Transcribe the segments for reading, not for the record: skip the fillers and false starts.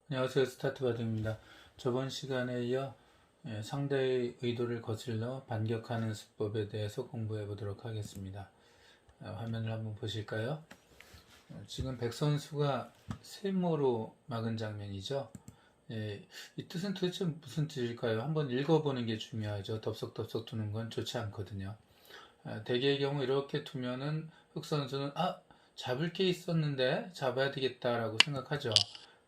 안녕하세요. 스타트바디입니다. 저번 시간에 이어 상대의 의도를 거슬러 반격하는 수법에 대해서 공부해 보도록 하겠습니다. 화면을 한번 보실까요? 지금 백 선수가 세모로 막은 장면이죠. 이 뜻은 도대체 무슨 뜻일까요? 한번 읽어보는 게 중요하죠. 덥석덥석 두는 건 좋지 않거든요. 대개의 경우 이렇게 두면은 흑 선수는 잡을 게 있었는데 잡아야 되겠다라고 생각하죠.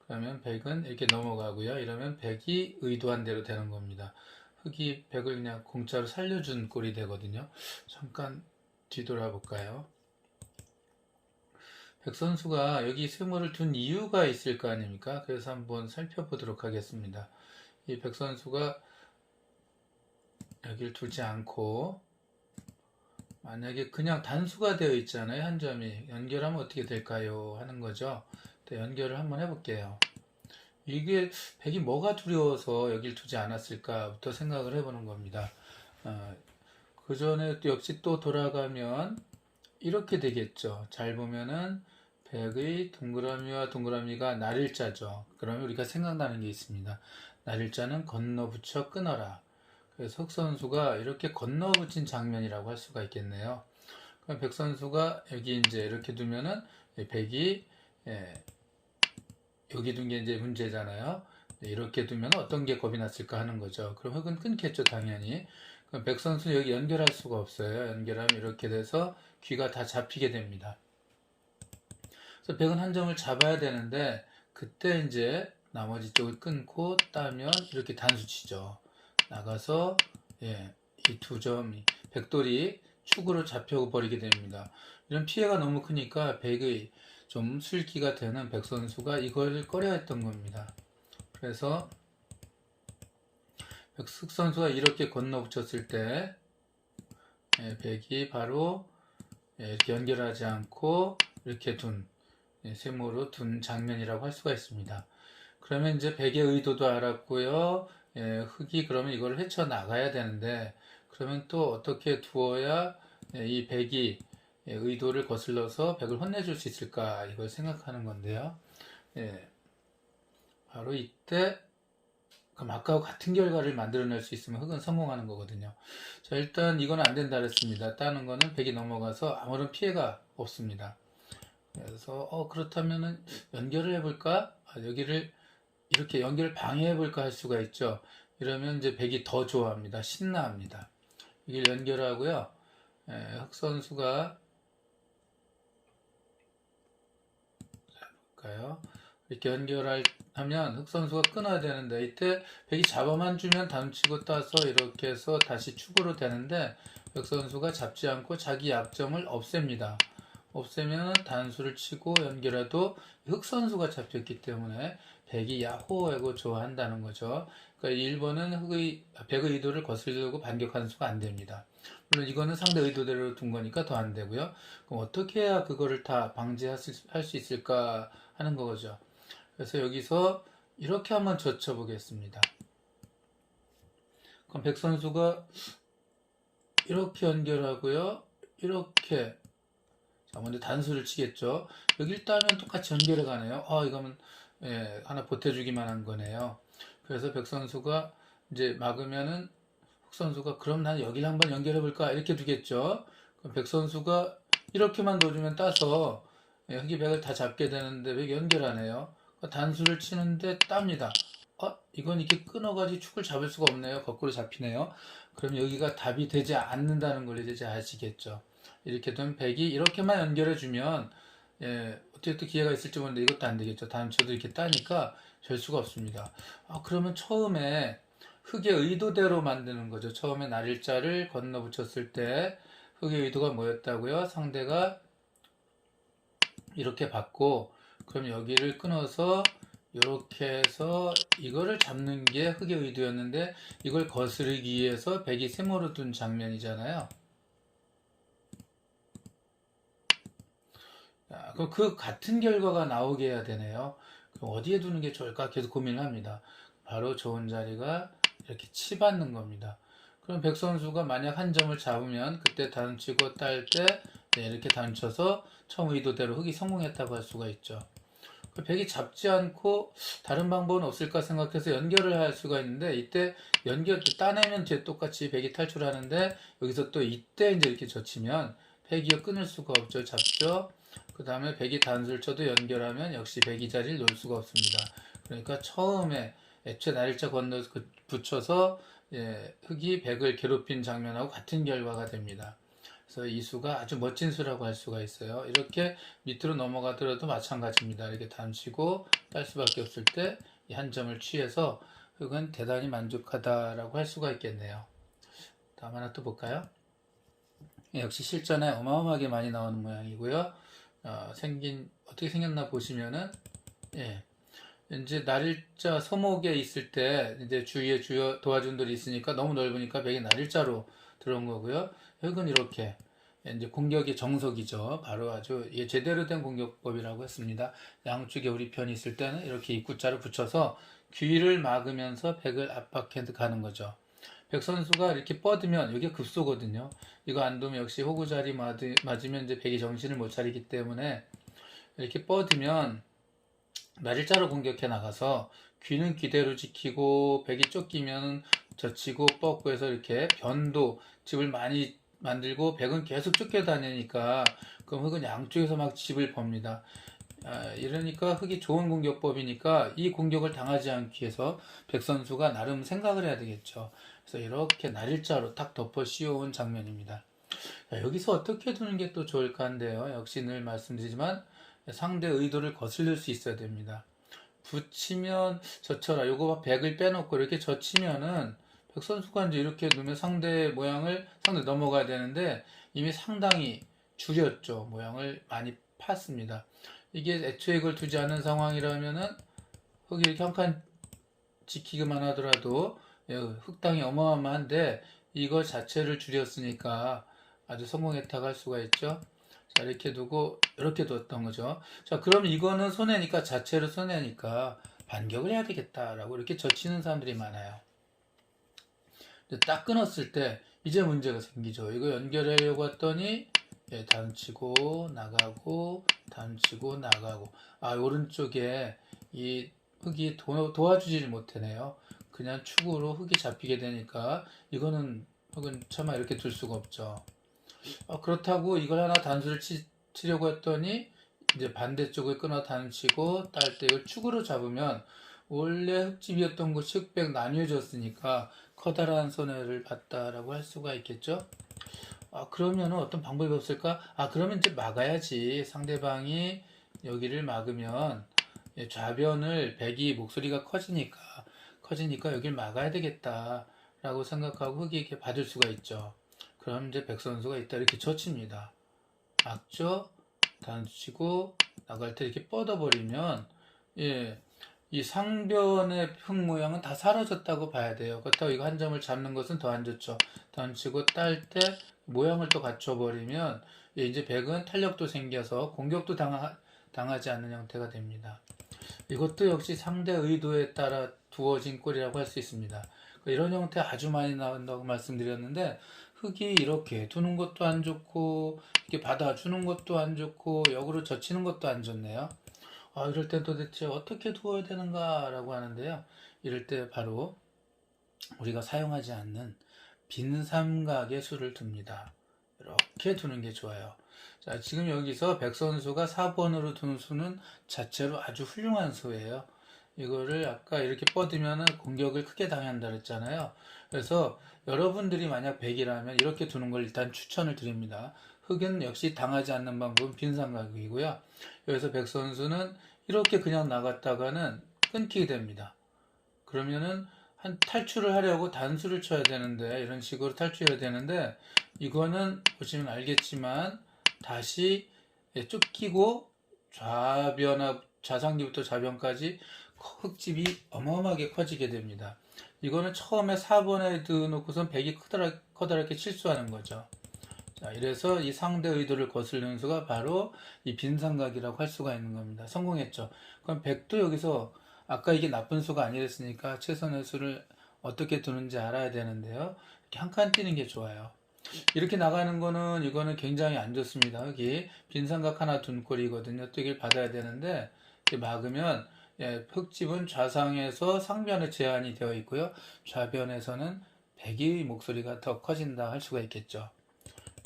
그러면 백은 이렇게 넘어가고요. 이러면 백이 의도한 대로 되는 겁니다. 흑이 백을 그냥 공짜로 살려준 꼴이 되거든요. 잠깐 뒤돌아 볼까요? 백 선수가 여기 세모를 둔 이유가 있을 거 아닙니까? 그래서 한번 살펴보도록 하겠습니다. 이 백 선수가 여기를 두지 않고 만약에 그냥 단수가 되어 있잖아요. 한 점이 연결하면 어떻게 될까요? 하는 거죠. 연결을 한번 해볼게요. 이게 백이 뭐가 두려워서 여길 두지 않았을까부터 생각을 해보는 겁니다. 그 전에 역시 또 돌아가면 이렇게 되겠죠. 잘 보면은 백의 동그라미와 동그라미가 날일자죠. 그러면 우리가 생각나는 게 있습니다. 날일자는 건너붙여 끊어라. 그래서 흑 선수가 이렇게 건너붙인 장면이라고 할 수가 있겠네요. 그럼 백 선수가 여기 이제 이렇게 두면은 백이 여기 둔 게 이제 문제잖아요. 이렇게 두면 어떤 게 겁이 났을까 하는 거죠. 그럼 흑은 끊겠죠, 당연히. 그럼 백 선수 여기 연결할 수가 없어요. 연결하면 이렇게 돼서 귀가 다 잡히게 됩니다. 그래서 백은 한 점을 잡아야 되는데 그때 이제 나머지 쪽을 끊고 따면 이렇게 단수치죠. 나가서 이 두 점이 백돌이 축으로 잡혀버리게 됩니다. 이런 피해가 너무 크니까 백의 좀 술기가 되는 백 선수가 이걸 꺼려 했던 겁니다. 그래서 백숙 선수가 이렇게 건너 붙였을 때 백이 바로 이렇게 연결하지 않고 이렇게 세모로 둔 장면이라고 할 수가 있습니다. 그러면 이제 백의 의도도 알았고요. 흑이 그러면 이걸 헤쳐나가야 되는데 그러면 또 어떻게 두어야 이 백이 의도를 거슬러서 백을 혼내줄 수 있을까 이걸 생각하는 건데요. 바로 이때 그럼 아까와 같은 결과를 만들어낼 수 있으면 흑은 성공하는 거거든요. 자, 일단 이건 안 된다 그랬습니다. 따는 거는 백이 넘어가서 아무런 피해가 없습니다. 그래서 그렇다면은 연결을 해볼까? 여기를 이렇게 연결을 방해해볼까 할 수가 있죠. 이러면 이제 백이 더 좋아합니다. 신나합니다. 이걸 연결하고요. 흑 선수가 볼까요? 이렇게 연결하면 흑 선수가 끊어야 되는데 이때 백이 잡아만 주면 단치고 따서 이렇게 해서 다시 축으로 되는데 흑 선수가 잡지 않고 자기 약점을 없앱니다. 없애면 단수를 치고 연결해도 흑 선수가 잡혔기 때문에 백이 야호 하고 좋아한다는 거죠. 그러니까 1번은 백의 의도를 거스르고 반격하는 수가 안 됩니다. 물론 이거는 상대 의도대로 둔 거니까 더 안 되고요. 그럼 어떻게 해야 그거를 다 방지할 수 있을까 하는 거죠. 그래서 여기서 이렇게 한번 젖혀보겠습니다. 그럼 백 선수가 이렇게 연결하고요. 이렇게 자, 먼저 단수를 치겠죠. 여기를 따면 똑같이 연결해 가네요. 이거면 하나 보태주기만 한 거네요. 그래서 백 선수가 이제 막으면은 흑 선수가 그럼 난 여기를 한번 연결해 볼까 이렇게 두겠죠. 그럼 백 선수가 이렇게만 넣어주면 따서 흑이 백을 다 잡게 되는데 백 연결하네요. 단수를 치는데 땁니다. 이건 이렇게 끊어가지고 축을 잡을 수가 없네요. 거꾸로 잡히네요. 그럼 여기가 답이 되지 않는다는 걸 이제 아시겠죠. 이렇게 된 백이 이렇게만 연결해주면 어떻게 또 기회가 있을지 모르는데 이것도 안 되겠죠. 다음 저도 이렇게 따니까 될 수가 없습니다. 그러면 처음에 흑의 의도대로 만드는 거죠. 처음에 날일자를 건너 붙였을 때 흑의 의도가 뭐였다고요? 상대가 이렇게 받고 그럼 여기를 끊어서 이렇게 해서 이거를 잡는 게 흑의 의도였는데 이걸 거스르기 위해서 백이 세모로 둔 장면이잖아요. 그럼 그 같은 결과가 나오게 해야 되네요. 그럼 어디에 두는 게 좋을까 계속 고민을 합니다. 바로 좋은 자리가 이렇게 치받는 겁니다. 그럼 백 선수가 만약 한 점을 잡으면 그때 단치고 딸 때 이렇게 단쳐서 처음 의도대로 흑이 성공했다고 할 수가 있죠. 백이 잡지 않고 다른 방법은 없을까 생각해서 연결을 할 수가 있는데, 이때 연결 따내면 뒤에 똑같이 백이 탈출하는데, 여기서 또 이때 이제 이렇게 젖히면 백이 끊을 수가 없죠. 잡죠. 그 다음에 백이 단수를 쳐도 연결하면 역시 백이 자리를 놓을 수가 없습니다. 그러니까 처음에 애초에 날일자 건너 붙여서 흑이 백을 괴롭힌 장면하고 같은 결과가 됩니다. 그래서 이 수가 아주 멋진 수라고 할 수가 있어요. 이렇게 밑으로 넘어가더라도 마찬가지입니다. 이렇게 단치고 딸 수밖에 없을 때 이 한 점을 취해서 흑은 대단히 만족하다라고 할 수가 있겠네요. 다음 하나 또 볼까요? 역시 실전에 어마어마하게 많이 나오는 모양이고요. 어떻게 생겼나 보시면은, 예, 이제 날일자 서목에 있을 때 이제 주위에 도화준들이 있으니까 너무 넓으니까 백이 날일자로 들어온 거고요. 흑은 이렇게 이제 공격의 정석이죠. 바로 아주 제대로 된 공격법이라고 했습니다. 양쪽에 우리 편이 있을 때는 이렇게 입구자를 붙여서 귀를 막으면서 백을 압박해 가는 거죠. 백 선수가 이렇게 뻗으면 이게 급소거든요. 이거 안 두면 역시 호구 자리 맞으면 이제 백이 정신을 못 차리기 때문에 이렇게 뻗으면 날일자로 공격해 나가서 귀는 귀대로 지키고 백이 쫓기면 젖히고 뻗고 해서 이렇게 변도 집을 많이 만들고 백은 계속 쫓겨다니니까 그럼 흑은 양쪽에서 막 집을 법니다. 이러니까 흑이 좋은 공격법이니까 이 공격을 당하지 않기 위해서 백 선수가 나름 생각을 해야 되겠죠. 그래서 이렇게 날일자로 딱 덮어 씌워온 장면입니다. 여기서 어떻게 두는 게 또 좋을까 한데요. 역시 늘 말씀드리지만 상대 의도를 거슬릴 수 있어야 됩니다. 붙이면 젖혀라. 요거 백을 빼놓고 이렇게 젖히면은 백 선수가 이제 이렇게 놓으면 상대 넘어가야 되는데 이미 상당히 줄였죠. 모양을 많이 팠습니다. 이게 애초에 이걸 두지 않은 상황이라면은 흑이 이렇게 한 칸 지키기만 하더라도 흑당이 어마어마한데 이거 자체를 줄였으니까 아주 성공했다고 할 수가 있죠. 자, 이렇게 두고 이렇게 뒀던 거죠. 자, 그럼 이거는 손해니까 자체로 손해니까 반격을 해야 되겠다라고 이렇게 젖히는 사람들이 많아요. 근데 딱 끊었을 때 이제 문제가 생기죠. 이거 연결하려고 했더니 단치고 나가고 단치고 나가고 오른쪽에 이 흑이 도와주질 못하네요. 그냥 축으로 흑이 잡히게 되니까 이거는 흑은 차마 이렇게 둘 수가 없죠. 그렇다고 이걸 하나 단수를 치려고 했더니 이제 반대쪽을 끊어 단치고 딸 때 이걸 축으로 잡으면 원래 흑집이었던 곳이 흑백 나뉘어졌으니까 커다란 손해를 봤다라고 할 수가 있겠죠. 그러면 어떤 방법이 없을까? 그러면 이제 막아야지. 상대방이 여기를 막으면 좌변을 백이 목소리가 커지니까 여길 막아야 되겠다라고 생각하고 흑에게 받을 수가 있죠. 그럼 이제 백 선수가 이따 이렇게 젖힙니다. 막죠? 단치고 나갈 때 이렇게 뻗어버리면 이 상변의 흙 모양은 다 사라졌다고 봐야 돼요. 그렇다고 이거 한 점을 잡는 것은 더 안 좋죠. 던치고 딸 때 모양을 또 갖춰버리면 이제 백은 탄력도 생겨서 공격도 당하지 않는 형태가 됩니다. 이것도 역시 상대 의도에 따라 두어진 꼴이라고 할 수 있습니다. 이런 형태 아주 많이 나온다고 말씀드렸는데 흙이 이렇게 두는 것도 안 좋고 이렇게 받아주는 것도 안 좋고 역으로 젖히는 것도 안 좋네요. 이럴 땐 도대체 어떻게 두어야 되는가 라고 하는데요. 이럴 때 바로 우리가 사용하지 않는 빈 삼각의 수를 둡니다. 이렇게 두는 게 좋아요. 자, 지금 여기서 백 선수가 4번으로 두는 수는 자체로 아주 훌륭한 수예요. 이거를 아까 이렇게 뻗으면 공격을 크게 당한다 그랬잖아요. 그래서 여러분들이 만약 100이라면 이렇게 두는 걸 일단 추천을 드립니다. 흑은 역시 당하지 않는 방법은 빈삼각이고요. 여기서 백 선수는 이렇게 그냥 나갔다가는 끊기게 됩니다. 그러면은 한 탈출을 하려고 단수를 쳐야 되는데 이런 식으로 탈출해야 되는데 이거는 보시면 알겠지만 다시 쫓기고 좌상기부터 좌변까지 흙집이 어마어마하게 커지게 됩니다. 이거는 처음에 4번에 넣고선 100이 커다랗게 실수하는 거죠. 자, 이래서 이 상대 의도를 거스르는 수가 바로 이 빈삼각이라고 할 수가 있는 겁니다. 성공했죠. 그럼 100도 여기서 아까 이게 나쁜 수가 아니랬으니까 최선의 수를 어떻게 두는지 알아야 되는데요. 이렇게 한 칸 띄는 게 좋아요. 이렇게 나가는 거는 이거는 굉장히 안 좋습니다. 여기 빈삼각 하나 둔 꼴이거든요. 또 이걸 받아야 되는데 이렇게 막으면 흙집은 좌상에서 상변에 제한이 되어 있고요. 좌변에서는 백의 목소리가 더 커진다 할 수가 있겠죠.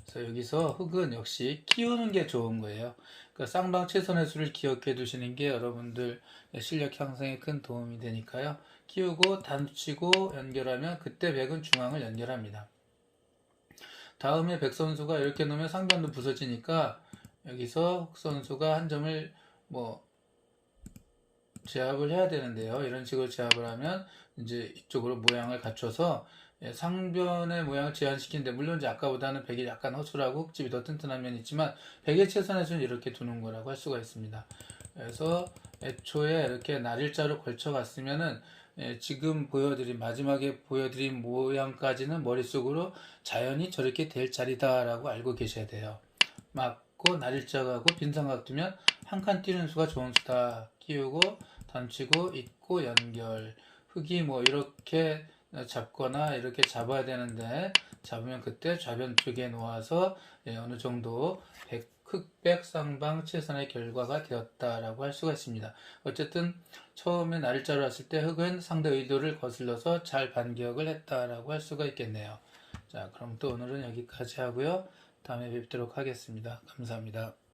그래서 여기서 흙은 역시 키우는 게 좋은 거예요. 그러니까 쌍방 최선의 수를 기억해 두시는 게 여러분들 실력 향상에 큰 도움이 되니까요. 키우고 단치고 연결하면 그때 백은 중앙을 연결합니다. 다음에 백 선수가 이렇게 놓으면 상변도 부서지니까 여기서 흑 선수가 한 점을 뭐 제압을 해야 되는데요. 이런 식으로 제압을 하면 이제 이쪽으로 모양을 갖춰서 상변의 모양을 제한시키는데, 물론 이제 아까보다는 백이 약간 허술하고 흙집이 더 튼튼한 면이 있지만 백의 최선의 수는 이렇게 두는 거라고 할 수가 있습니다. 그래서 애초에 이렇게 날일자로 걸쳐 갔으면은 지금 마지막에 보여드린 모양까지는 머릿속으로 자연히 저렇게 될 자리다라고 알고 계셔야 돼요. 맞고 날일자 가고 빈삼각 두면 한 칸 뛰는 수가 좋은 수다. 끼우고 단치고 잇고 연결. 흙이 뭐 이렇게 잡거나 이렇게 잡아야 되는데, 잡으면 그때 좌변 쪽에 놓아서 어느 정도 흑백 쌍방 최선의 결과가 되었다라고 할 수가 있습니다. 어쨌든 처음에 날짜를 왔을 때 흑은 상대 의도를 거슬러서 잘 반격을 했다라고 할 수가 있겠네요. 자, 그럼 또 오늘은 여기까지 하고요. 다음에 뵙도록 하겠습니다. 감사합니다.